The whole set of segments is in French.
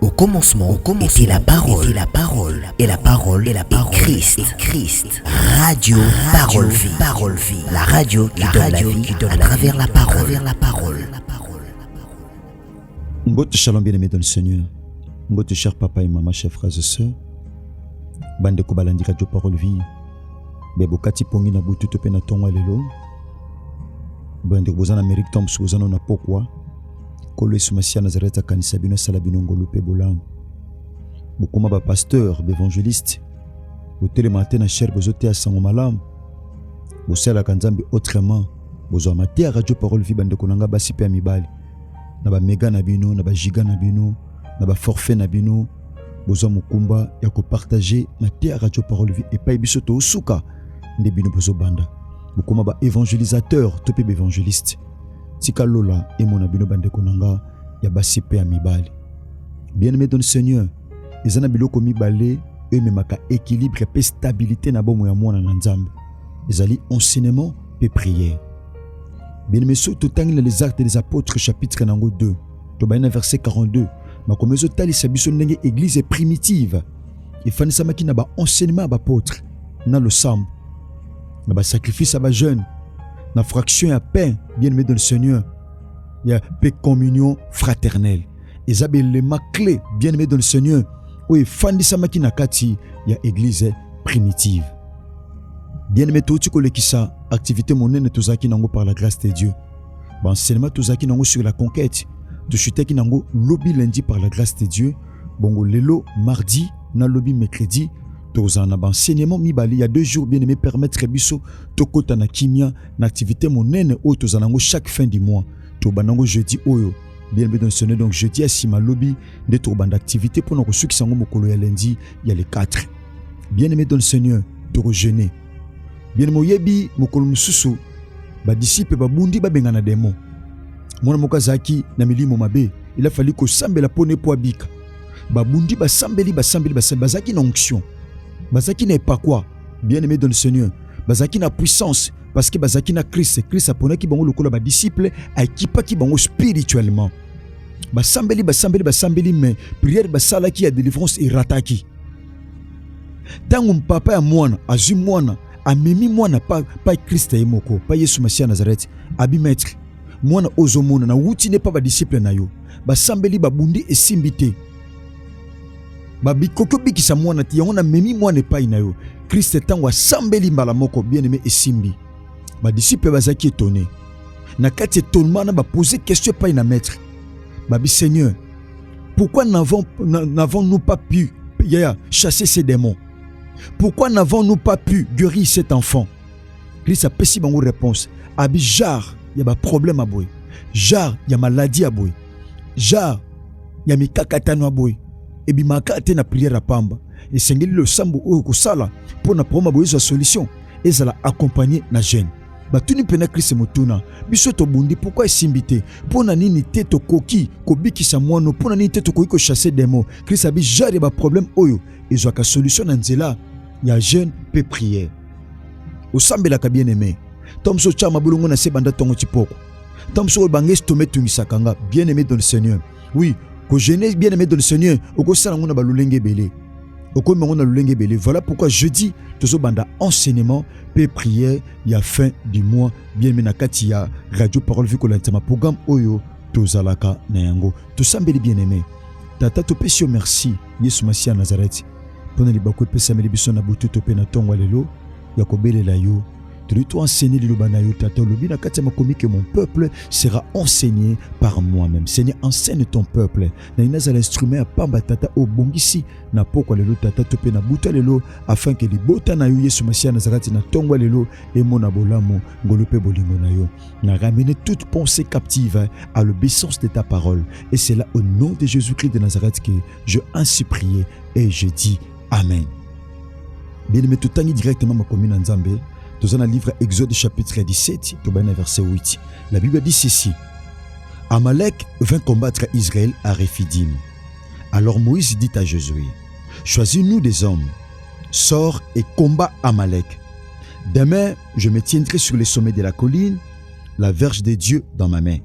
Au commencement était la parole, et la parole est Christ. Radio Parole Vie. La radio qui donne la vie à travers la parole. Mbote shalom bien-aimé dans le Seigneur. Mbote cher papa et maman, chers frères et sœurs. Bande ko balandi Radio Parole Vie. Bebo kati pongi na butu to pe na tonga lelo. Bande ko bozana Amérique tom bozana na pokwa. Kolo Yesu Nazareth kanisa bino sala bino ngolo pe bolam. Bokoma ba pasteur, ba évangéliste. Botele matin na cher bozote a sango malam. Bosala kanzambi autrement. Bozo amate a Radio Parole Vie bande ko nanga basi pe amibali. Na ba mega na bino, na ba giga na bino, na ba forfait na bino. Bozo mukumba ya ko partager mate a Radio Parole Vie et pa biso to suka nde bino bozo banda. Bokoma ba évangélisateur, to pe ba évangéliste. Tika lola et mon abino bande konanga ya basi pe amibali. Bien-aimé dans le Seigneur, ezana biloko mibale e memaka équilibre pe stabilité na bomo ya mwana na Nzambe. Ezali enseignement pe prière. Bien-aimé surtout tangi les actes des apôtres chapitre nango 2. To baina verset 42. Makomezo tali sabiso ndenge église primitive. Ifanisa maki na ba enseignement ba apôtre na le sam. Na ba sacrifice à ba jeune. La fraction à pain, bien-aimé dans le Seigneur, il y a paix communion fraternelle. Isabelle les clés, bien-aimé dans le Seigneur, oui, fandi samaki nakati, il y a église primitive. Bien-aimé tout ce que ça, activité monnaie tozaki nango par la grâce de Dieu. Bon, seulement tozaki nango sur la conquête. Tu chuteki nango lobby lundi par la grâce de Dieu. Bongo lelo mardi, na lobby mercredi. Tozana enseignement mibali il y a 2 jours bien aimé permettre biso tokota na kimia na activité monene o tozanango chaque fin du mois to banango jeudi oyo bien aimé dans le Seigneur donc jeudi à sima lobby de to banda activité pour nous ceux qui sont mokolo ya lundi il y a les 4 bien aimé dans le Seigneur to jeûner bien aimé yebi mokolo mususu ba disciple ba bundi ba bengana demo mona mokazaki na milimo mabe il a fallu ko sambela pone po abika ba bundi ba sambeli bazaki na onction. Bazaki n'est pas quoi, bien aimé dans le Seigneur. Bazaki na puissance, parce que Bazaki na Christ. Christ a pone ki bango lokola ba disciple, a équipa ki bango spirituellement. Basambeli, mais prière basala ki a délivrance et rataki. Tango papa ya mwana, azu mwana, amemi mwana pa Christ ya moko, pa Yesu Masia Nazareth, abi maître. Mwana ozomona na wuti ne pa ba disciple na yo. Basambeli babundi et simbité. Babi koko biki sa mwana ti yona memi mwana pa inayo Christ tango sambeli mbala moko bien-aimé esimbi ba disciple bazaki étonné na kati étonnement na ba poser question pa ina maître babi Seigneur pourquoi n'avons-nous pas pu chasser ces démons, pourquoi n'avons-nous pas pu guérir cet enfant? Christ a pesi bango réponse abi jar y a ba problème a boy jar y a maladie a boy jar y a mikakatano a boy et bimaka te na prière à pamba et sengeli le sambo o ko sala pour na proma boyo solution et ça l'a accompagné na jeune ba tuni pena Christ motuna biso to bundi pourquoi simbité pour na nini te to koki ko bikisa mwana pour na nini te to koki ko chasser démons Christ abi jare ba problème oyo et zo ka solution na nzela ya jeune pe prière o sambela ka bien aimé tom so chama bulungu na se banda tongo tipoko tom so banges to metungi kanga bien aimé dans le Seigneur oui. Que jeunesse bien aimé dans le Seigneur, voilà pourquoi jeudi, tozo banda enseignement, paix prière, il y a fin du mois, bien aimé nakati ya Radio Parole Vie ko lantema programme oyo tozalaka na yango. To sambeli bien aimé. Tata to pesio merci, Yesu Masia Nazareth. Pona libako pesa meli biso na butu to pe na tongo lelo, ya ko belela yo. Tu dois enseigner le Lubanayo Tata Lubina Katima Komi que mon peuple sera enseigné par moi-même. Seigneur, enseigne ton peuple. Naïnaz à l'instrument à Pamba Tata au Bongisi na poko lelo Tata Tope na Buta lelo afin que les bota na yo Yesu Masia Nazareth na tongwa lelo et mon abolamo ngolope bolingo na yo. Na ramener toute pensée captive à l'obéissance de ta parole. Et c'est là au nom de Jésus-Christ de Nazareth que je ainsi prié et je dis Amen. Bien aimé tout tangi directement ma commune en Zambé. Dans un livre Exode chapitre 17, verset 8. La Bible dit ceci. Amalek vint combattre Israël à Rephidim. Alors Moïse dit à Josué, choisis-nous des hommes, sors et combat Amalek. Demain, je me tiendrai sur le sommet de la colline, la verge de Dieu dans ma main.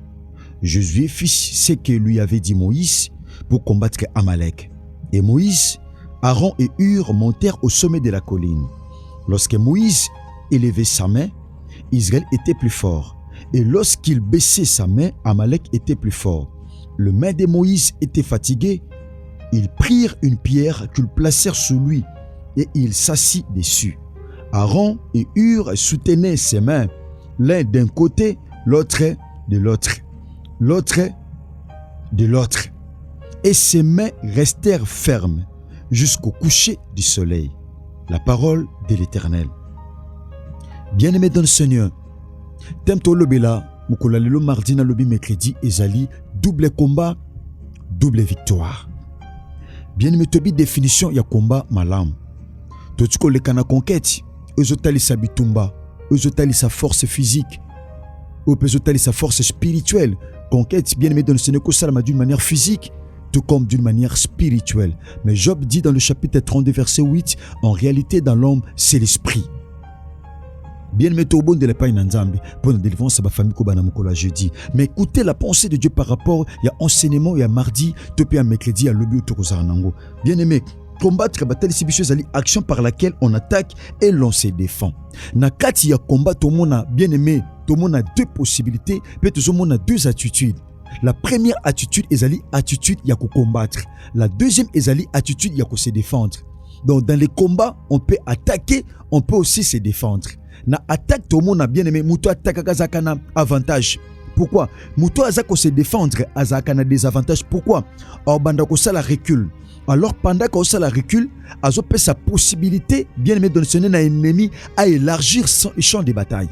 Josué fit ce que lui avait dit Moïse. pour combattre Amalek. Et Moïse, Aaron et Hur montèrent au sommet de la colline. Lorsque Moïse élevait sa main, Israël était plus fort. Et lorsqu'il baissait sa main, Amalek était plus fort. Le main de Moïse était fatigué. Ils prirent une pierre qu'ils placèrent sous lui et il s'assit dessus. Aaron et Hur soutenaient ses mains, l'un d'un côté, l'autre de l'autre, l'autre de l'autre. Et ses mains restèrent fermes jusqu'au coucher du soleil. La parole de l'Éternel. Bien-aimé dans le Seigneur, Temto Lobela, Mukola Lelo Mardina Lobi Mercredi, Ezali, double combat, double victoire. Bien-aimé, Tobi définition ya combat malam. Totiko le kana conquête, ezotali sa bitumba, ezotali sa force physique, ezotali sa force spirituelle. Conquête, bien-aimé dans le Seigneur, que ça d'une manière physique, tout comme d'une manière spirituelle. Mais Job dit dans le chapitre 32, verset 8, en réalité, dans l'homme, c'est l'esprit. Bien-aimé, au bon de l'épargne Nzambi, pour la délivrance à ma famille, jeudi. Mais écoutez la pensée de Dieu par rapport, il y a enseignement, il y a mardi, topé à mercredi, à l'objet autour de bien-aimé, combattre bataille c'est une action par laquelle on attaque et l'on se défend. Nakati ya combat, tout le monde a bien-aimé, tout le monde a deux possibilités, peut-être tout le monde a deux attitudes. La première attitude est l'attitude ya combattre. La deuxième est l'attitude ya se défendre. Donc dans les combats, on peut attaquer, on peut aussi se défendre. Na attaque tout le monde a bien aimé, muto attaque kazakana avantage. Pourquoi? Muto azako se défendre, azakana des avantages. Pourquoi? Or banda ko sala recul. Alors pendant qu'on sala recul, azo peut sa possibilité bien aimé donner na ennemi à élargir son champ de bataille.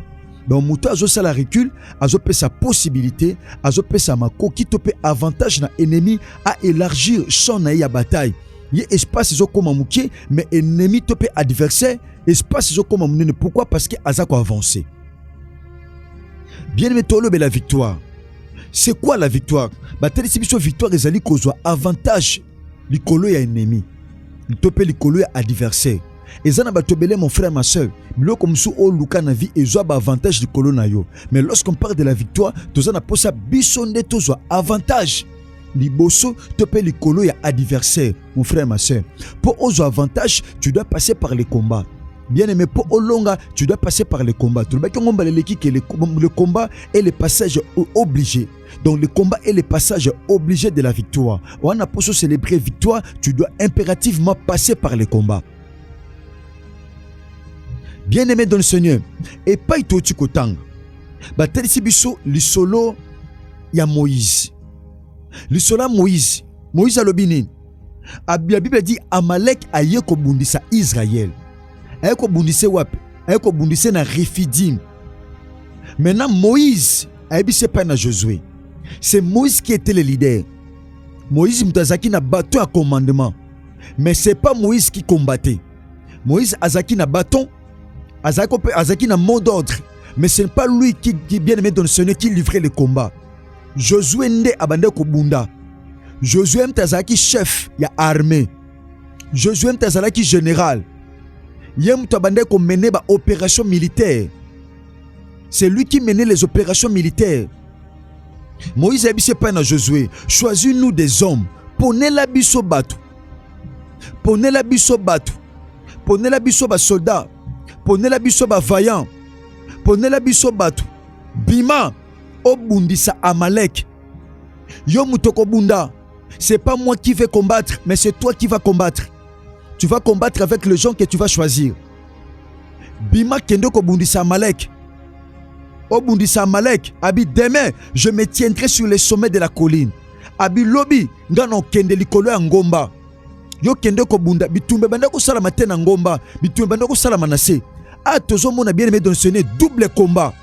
Donc muto azo sala recul, azo peut sa possibilité, azo peut sa mako qui topé avantage na ennemi à élargir champ na ya bataille. Il y a espace zo comme mouké, mais ennemi topé adversaire, espace zo comme mouné. Pourquoi? Parce que azako avancé. Bien aimé tolo la victoire. C'est quoi la victoire? Bataille c'est victoire ezali kozwa avantage likolo ya ennemi. Topé likolo ya adversaire. Ezana batobele mon frère ma soeur. Bilo comme sou o luka na vie ezwa ba avantage likolo na yo. Mais lorsqu'on parle de la victoire, tozana posa bisonde tozwa avantage. Liboso topé likolo ya adversaire, mon frère ma soeur. Pour aux avantages, tu dois passer par les combats. Bien aimé, pour Olonga, tu dois passer par les combats. Le combat est le passage obligé. Donc le combat est le passage obligé de la victoire. On a pour célébrer victoire, tu dois impérativement passer par les combats. Bien aimé dans le Seigneur, et pas itoti kotang. Batel sibiso li solo ya Moïse. Li solo Moïse. Moïse a l'obini. La Bible dit Amalek a yeko bundisa Israël. Ayeko bundise wapi? Ayeko bundise na Refidim. Maintenant Moïse ayebise pas na Josué. C'est Moïse qui était le leader. Moïse mutazaki na bâton à commandement. Mais c'est pas Moïse qui combattait. Moïse azaki na bâton, azaki na mot d'ordre. Mais ce n'est pas lui qui bien aimé dans le Seigneur qui livrait le combat. Josué nde abande ko bunda. Josué mutazaki chef ya armée. Josué mutazaki général. Yem tabande ko mener ba opération militaire. C'est lui qui menait les opérations militaires. Moïse a dit pas à Josué, choisis-nous des hommes, prenez la biso batu. Prenez la biso batu. Prenez la biso ba soldat. Prenez la biso ba vaillant. Prenez la biso batu. Bima obundisa Amalek. Yo mutoko bunda. C'est pas moi qui vais combattre, mais c'est toi qui vas combattre. Tu vas combattre avec les gens que tu vas choisir. Bima kendo ko bundisa Amalek. Obundisa Amalek. Abi demain, je me tiendrai sur les sommets de la colline. Abi lobi ngano kende likolo ya ngomba. Yo kende ko bunda bitumbe banda ko sala matena ngomba, bitumbe banda ko sala manase. A tozo mona bien aimé donner double combat.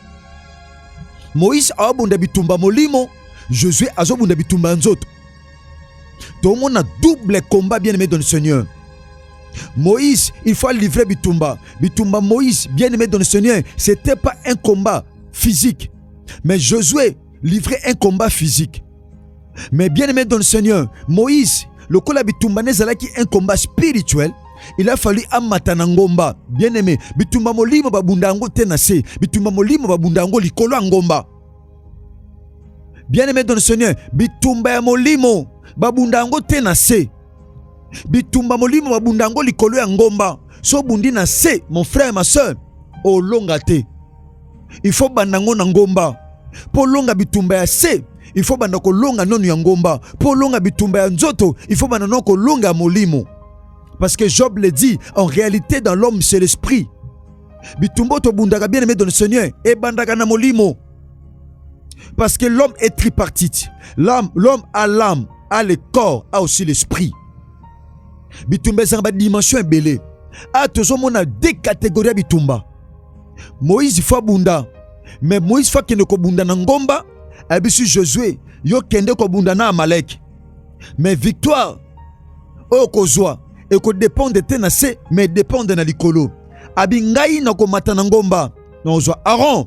Moïse a bunda bitumba molimo, Josué a bunda bitumba nzoto. Tout le monde a double combat bien aimé dans le Seigneur. Moïse, il faut livrer Bitumba. Bitumba Moïse, bien aimé dans le Seigneur, c'était pas un combat physique. Mais Josué livrait un combat physique. Mais bien aimé dans le Seigneur, Moïse, le kola Bitumba nezalaki un combat spirituel. Il a fallu amatana ngomba. Bien aimé, Bitumba molimo babundango tenase. Bitumba molimo babundango likolo ngomba. Bien aimé dans le Seigneur, Bitumba molimo. babunda yango te na se. Bitumba molimo babunda yango likolo ya ngomba. So bundi na se, mon frère et ma soeur, olonga te. Il faut bandango na ngomba. Po longa bitumba ya se, il faut banda ko longa nonu ya ngomba. Po longa bitumba ya nzoto, il faut banda ko longa molimo. Parce que Job le dit, en réalité dans l'homme c'est l'esprit. Bitumbo to bundaka bien aimé dans le Seigneur et bandaka na molimo. Parce que l'homme est tripartite. L'homme a l'âme, a le corps, a aussi l'esprit. Bitumba zanga dimension belé. A toujours mona deux catégories bitumba. Moïse fa bunda. Mais Moïse fa kende ko bunda na ngomba, abisu Josué yo kende ko bunda na Amalek. Mais victoire o kozwa et ko dépend de tenase mais dépend de na likolo. Abi ngai na ko matana ngomba. Non zo Aaron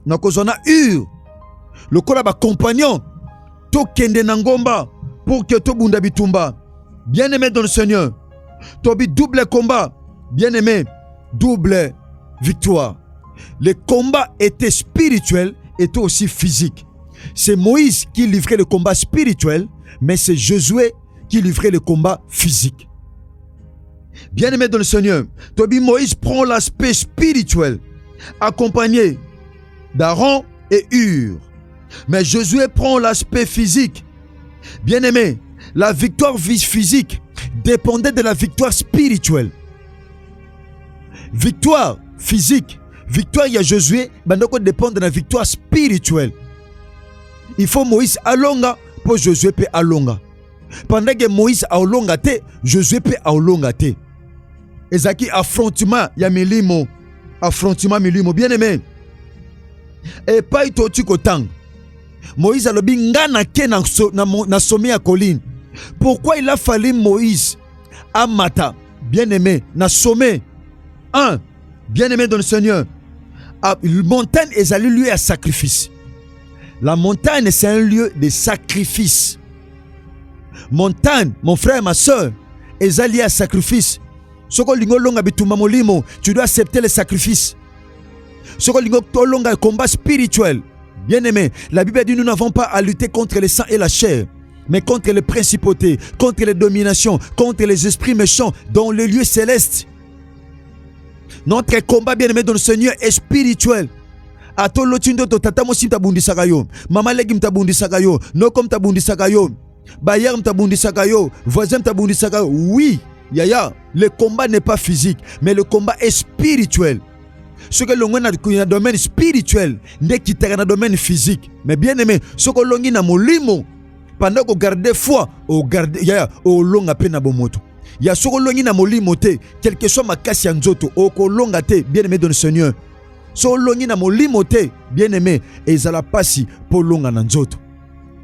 na ko zona Ur. Le kola ba compagnon to kende na ngomba pour que to bunda bitumba. Bien-aimé dans le Seigneur. To bi double combat. Bien-aimé, double victoire. Le combat était spirituel, était aussi physique. C'est Moïse qui livrait le combat spirituel, mais c'est Josué qui livrait le combat physique. Bien-aimé dans le Seigneur, Tobi Moïse prend l'aspect spirituel, accompagné d'Aaron et Hur. Mais Josué prend l'aspect physique. Bien-aimé, la victoire physique dépendait de la victoire spirituelle. Victoire physique, victoire il y a Josué, bandoko dépend de la victoire spirituelle. Il faut Moïse alonga pour Josué peut alonga. Pendant que Moïse alonga te, Josué peut alonga te. Ezaki affrontement ya milimo, affrontement milimo bien aimé. Et pas itoti kotang. Moïse alobi ngana ke na sommet à colline. Pourquoi il a fallu Moïse amata bien aimé na sommet? Un, bien-aimé dans le Seigneur, la montagne est un lieu à sacrifice. La montagne, c'est un lieu de sacrifice. Montagne, mon frère, ma soeur, est un lieu à sacrifice. Tu dois accepter le sacrifice. Combat spirituel. Bien-aimé, la Bible dit nous n'avons pas à lutter contre le sang et la chair, mais contre les principautés, contre les dominations, contre les esprits méchants dans les lieux célestes. Notre combat bien-aimé dans le Seigneur est spirituel. Ato lotindo to tata mosi tabundisaka yo, mama legi mtabundisaka yo, noko mtabundisaka yo, bayar mtabundisaka yo, voisin mtabundisaka yo. Oui, yaya, le combat n'est pas physique, mais le combat est spirituel. Ce que l'on a dans le domaine spirituel n'est qui dans le domaine physique. Mais bien-aimé, ce que l'on a dans molimo, pendant qu'on garde foi, on garde yaya, on longa pena bomoto. Ya soko longi na molimo te, quel que soit ma kasi ya nzoto, oko longa te, bien-aimé dans le Seigneur. So longi na molimo te, bien-aimé, ezala pasi po longa na nzoto.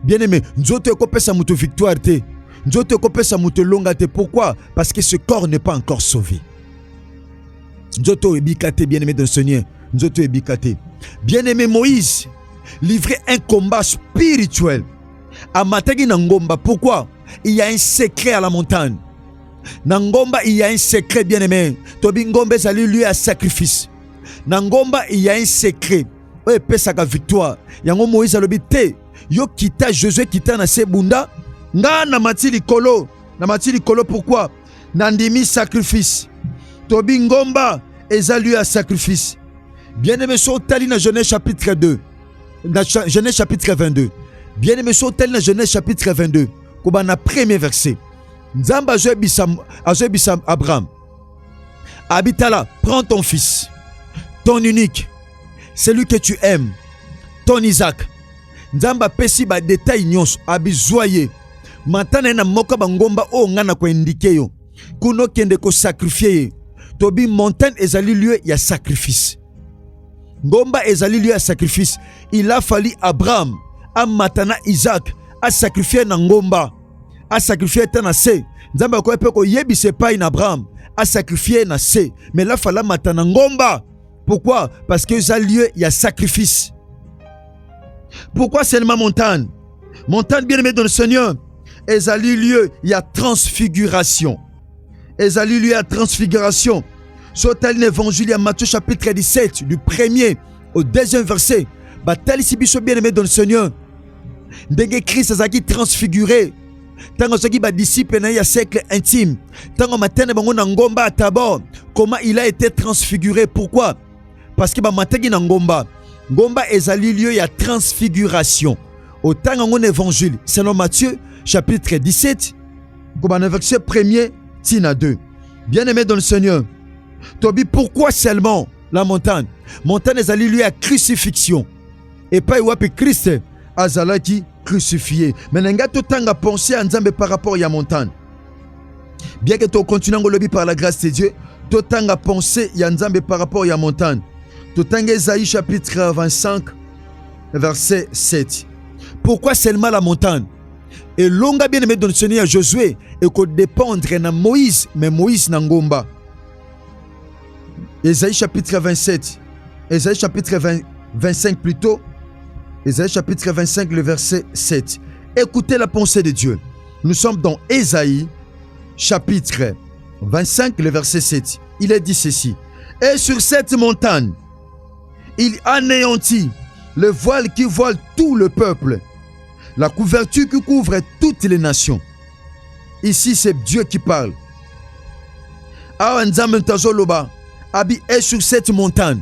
Bien-aimé, nzoto ekopesa mutu victoire te. Nzoto ekopesa mutu longa te. Pourquoi? Parce que ce corps n'est pas encore sauvé. Nzoto ebikate, bien-aimé dans le Seigneur. Nzoto ebikate. Bien-aimé Moïse livrait un combat spirituel. Amatagi na ngomba. Pourquoi? Il y a un secret à la montagne. Nangomba, il y a un secret, bien-aimé. Tobi ngombe zali lui à sacrifice. Nangomba, il y a un secret. Oye pesaka victoire. Yango Moïse alobi te. Yo kita Josué kita na sebunda. Nga na matili kolo. Na matili kolo pourquoi? Nandimi sacrifice. Tobi ngomba ezali à sacrifice. Bien-aimé sotali na Genèse chapitre 2. Dans Genèse chapitre 22. Bien-aimé sotali na Genèse chapitre 22. Koba na premier verset. Nzamba Azebissam Abraham. Habitala, prends ton fils, ton unique, celui que tu aimes, ton Isaac. Nzamba pesi ba détail nyonso abizoye. Matana na moka bangomba o ngana ko indiqué yo. Kuno kende ko sacrifier. Tobi montagne ezali lieu ya sacrifice. Ngomba ezali lieu ya sacrifice. Il a fallu Abraham a matana Isaac a sacrifier na ngomba. A sacrifié na se. Nzamba ko epe ko yebise pa in Abraham a sacrifié na se. Mais là fala matana ngomba. Pourquoi? Parce que ça lieu il y a sacrifice. Pourquoi seulement montagne? Montagne bien-aimé dans le Seigneur. Ezali lieu il y a transfiguration. Ezali lieu il y a transfiguration. Sur tel évangile à Matthieu chapitre 17 du 1er au 2e verset. Batali si biso bien-aimé dans le Seigneur. Ndenge Christ azaki transfiguré. Tango soki ba disciple na ya cercle intime. Tango matene bango na ngomba tabor. Comment il a été transfiguré? Pourquoi? Parce que ba mategi na ngomba. Ngomba ezali lieu ya transfiguration. Au tango évangile selon Matthieu chapitre 17, comme verset 1er, tina 2. Bien-aimé dans le Seigneur, Tobi, pourquoi seulement la montagne? Montagne ezali lieu à crucifixion. Et pas wapi Christ azalaki crucifié. Mais n'enga to tanga penser à Nzambe par rapport à la montagne. Bien que tu continues à lobby par la grâce de Dieu, to tanga penser à Nzambe par rapport à la montagne. To tanga Esaïe chapitre 25 verset 7. Pourquoi seulement la montagne? Et longa bien aimé dans le Seigneur Josué et qu'on dépendre de Moïse, mais Moïse n'angomba. Esaïe chapitre 27, Esaïe chapitre 25 plutôt, Esaïe chapitre 25 le verset 7. Écoutez la pensée de Dieu. Nous sommes dans Esaïe chapitre 25 le verset 7. Il est dit ceci. Et sur cette montagne, il anéantit le voile qui voile tout le peuple, la couverture qui couvre toutes les nations. Ici, c'est Dieu qui parle. Abi est sur cette montagne.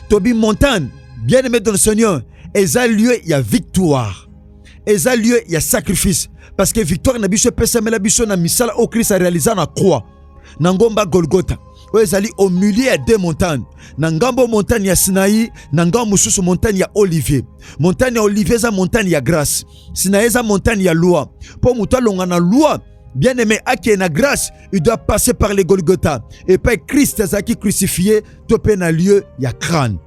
Tobi montagne, bien aimé dans le Seigneur, et ça lieu, il y a victoire. Et ça lieu, il y a sacrifice. Parce que victoire n'a biso pesa mais la biso na misala au Christ a réalisé na croix. Nangomba Golgotha. Ezali au milieu de deux montagnes. Nangambo montagne ya Sinaï, nangambo mususu montagne ya Olivier. Montagne ya Olivier za montagne ya grâce. Sinaï za montagne ya loi. Pour muta longa na loi, bien aimé ake na grâce, il doit passer par les Golgotha. Et pas Christ zaki crucifié, topé na lieu ya crâne.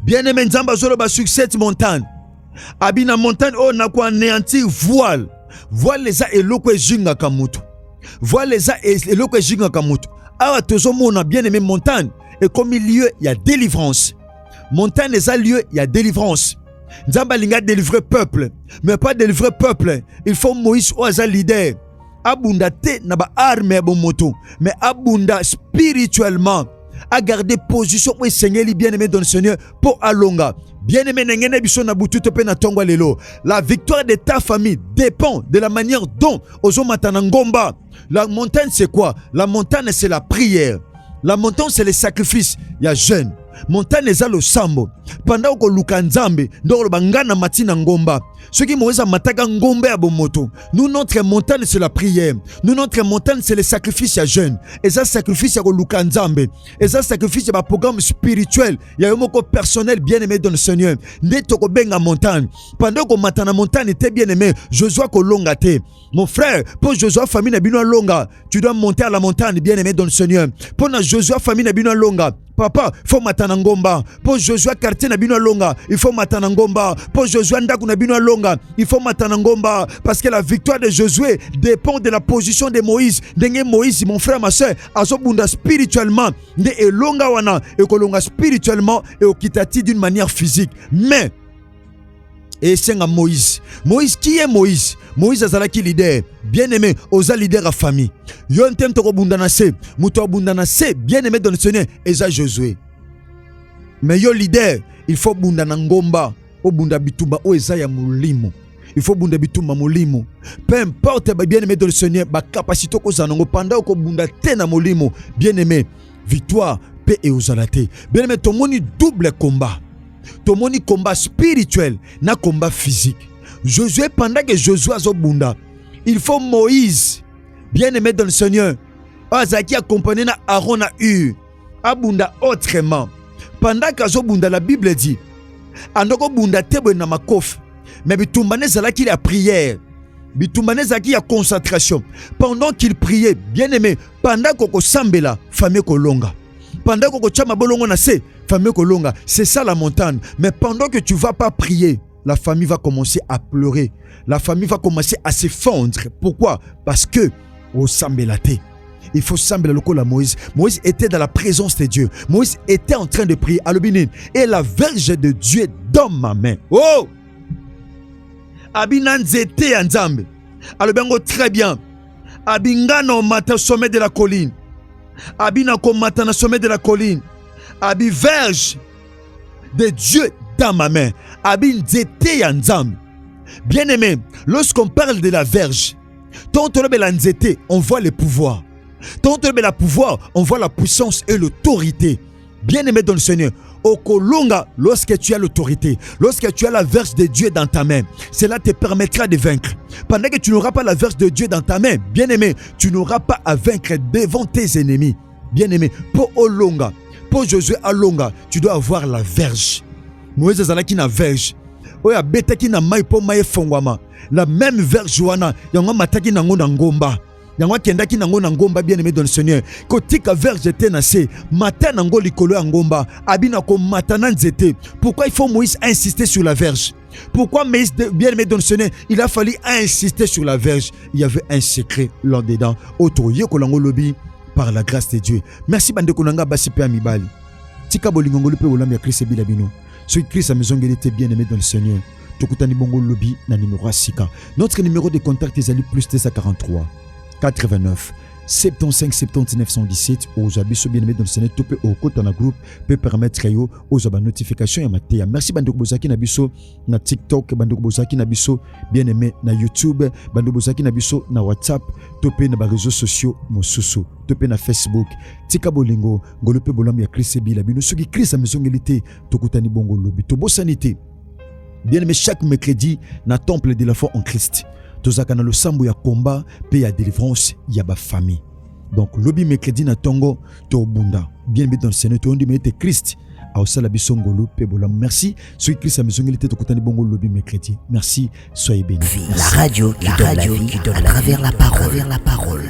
Bien aimé nzamba zolo ba sur cette montagne. Abina montagne o na kwa anéantir voile. Voile les a eloko ejinga kamutu. Voile les a eloko ejinga kamutu. Awa tozo mona bien aimé montagne et comme lieu il y a délivrance. Montagne les a lieu il y a délivrance. Nzamba linga délivrer peuple, mais pas délivrer peuple. Il faut Moïse ou aza leader. Abunda te na ba arme bon moto, mais abunda spirituellement à garder position où Seigneur bien aimé dans le Seigneur pour alonga. Bien aimé n'engene biso na butu to pe na tongwa lelo. La victoire de ta famille dépend de la manière dont ozo matana ngomba. La montagne c'est quoi? La montagne c'est la prière. La montagne c'est le sacrifice. Il y a jeûne. Montagne eza lo sambo. Pendant ko luka nzambe ndoko bangana matina ngomba. Ceux qui moïse mataka ngombe ya bomoto. Nous notre montagne c'est la prière. Nous notre montagne c'est le sacrifice ya jeûne. Et ça sacrifice ya ko luka nzambe. Et ça sacrifice ya programme spirituel. Ya yomoko personnel bien aimé dans le Seigneur. Neto ko benga montagne. Pendant ko matana montagne était bien aimé. Josué ko longa te. Mon frère, pour Josué famille na bino longa, tu dois monter à la montagne bien aimé dans le Seigneur. Pour na Josué famille na bino longa. Papa, il faut matana ngomba. Pour Josué quartier na bino longa, il faut matana ngomba. Pour Josué ndaku na bino longa, il faut matana ngomba. Parce que la victoire de Josué dépend de la position de Moïse. Denge Moïse, mon frère, ma soeur, azobunda spirituellement. De elonga wana, ekolonga spirituellement et okitati d'une manière physique. Mais et c'est un Moïse. Moïse, qui est Moïse? Moïse azalaki leader. Bien aimé, oza leader à famille. Yon tem toko bundanase. Muto bundanase, bien aimé dans le Seigneur. Eza Josué. Mais yo leader, il faut bundana ngomba. O bunda bitumba, o eza ya mulimo. Il faut bunda bitumba mulimo. Peu importe, bien aimé dans le Seigneur, ba capacité ko zanongo pendant ko bunda tena mulimo. Bien aimé, victoire, paix et ozalate. Bien aimé, ton moni double combat. Ton moni combat spirituel, na combat physique. Josué, pendant que Josué a bunda, il faut Moïse, bien aimé dans le Seigneur, Azaki accompagné na Aaron a eu, abunda autrement. Pendant que bunda, la Bible dit, andoko bunda tebe na makof, mais bitumbane zalaki la prière, bitumbane zalaki la concentration. Pendant qu'il priait, bien aimé, pendant qu'on sambela, famille kolonga. Pendant qu'on chama bolongo na se, famille kolonga. C'est ça la montagne. Mais pendant que tu vas pas prier, la famille va commencer à pleurer. La famille va commencer à s'effondrer. Pourquoi? Parce que au sambelate, il faut sambela lokola Moïse. Moïse était dans la présence de Dieu. Moïse était en train de prier. Alobinin, et la verge de Dieu est dans ma main. Oh! Abinan zete anzambe. Alobengo très bien. Abingano mata sommet de la colline. Abina ko mata na sommet de la colline. Abi verge de Dieu dans ma main. Abin zete ya nzambe. Bien-aimé, lorsqu'on parle de la verge, tant on voit le pouvoir. Tant le pouvoir, on voit la puissance et l'autorité. Bien-aimé dans le Seigneur, Okolonga, lorsque tu as l'autorité, lorsque tu as la verge de Dieu dans ta main, cela te permettra de vaincre. Pendant que tu n'auras pas la verge de Dieu dans ta main, bien-aimé, tu n'auras pas à vaincre devant tes ennemis. Bien-aimé, pour Olonga, pour Josué Alonga, tu dois avoir la verge. Moïse Zalaki na verge. Oya betaki na mai po mai fongwama. La même verge wana, yango mataki na ngomba. Yango kendaki nango na ngomba, bien-aimé dans le Seigneur. Kotika verge était nassé, matin nango likolo ya ngomba, abina ko matana nzete. Pourquoi il faut Moïse insister sur la verge? Pourquoi Moïse, bien-aimé dans le Seigneur, il a fallu insister sur la verge? Il y avait un secret là-dedans. Auto yeko lango lobi par la grâce de Dieu. Merci bande konanga basi pe amibali. Tika bolingo pe olam ya Christ bilabino. Ce Christ a maison était bien-aimé dans le Seigneur. Tokutani bongo lobi na numéro asika. Notre numéro de contact est plus 243 89 75 79 117 aux abisso bien-aimés dans le Seigneur. Topé au côté dans groupe peut permettre aux notifications et matéa. Merci bandoko bozaki na biso na TikTok, bandoko bozaki na biso bien-aimé na YouTube, bandoko bozaki na biso na WhatsApp, topé na ba réseaux sociaux mosusu, topé na Facebook. Tika bolingo ngolope bolam ya Christ bila bino soki Christ a maison ngélité tokutani bongo lobi to bosanité. Bien-aimé, chaque mercredi na temple de la foi en Christ. Tozaka na le sambo ya combat pe ya délivrance ya ba famille. Donc lobby mercredi na tongo to bunda. Bien dans le Seigneur to ndi mete Christ a osala bisongolo pe bola. Merci. Soyez Christ a maison ngélité to kutani bongo lobby mercredi. Merci, soyez bénis. La radio qui donne la vie à travers la parole.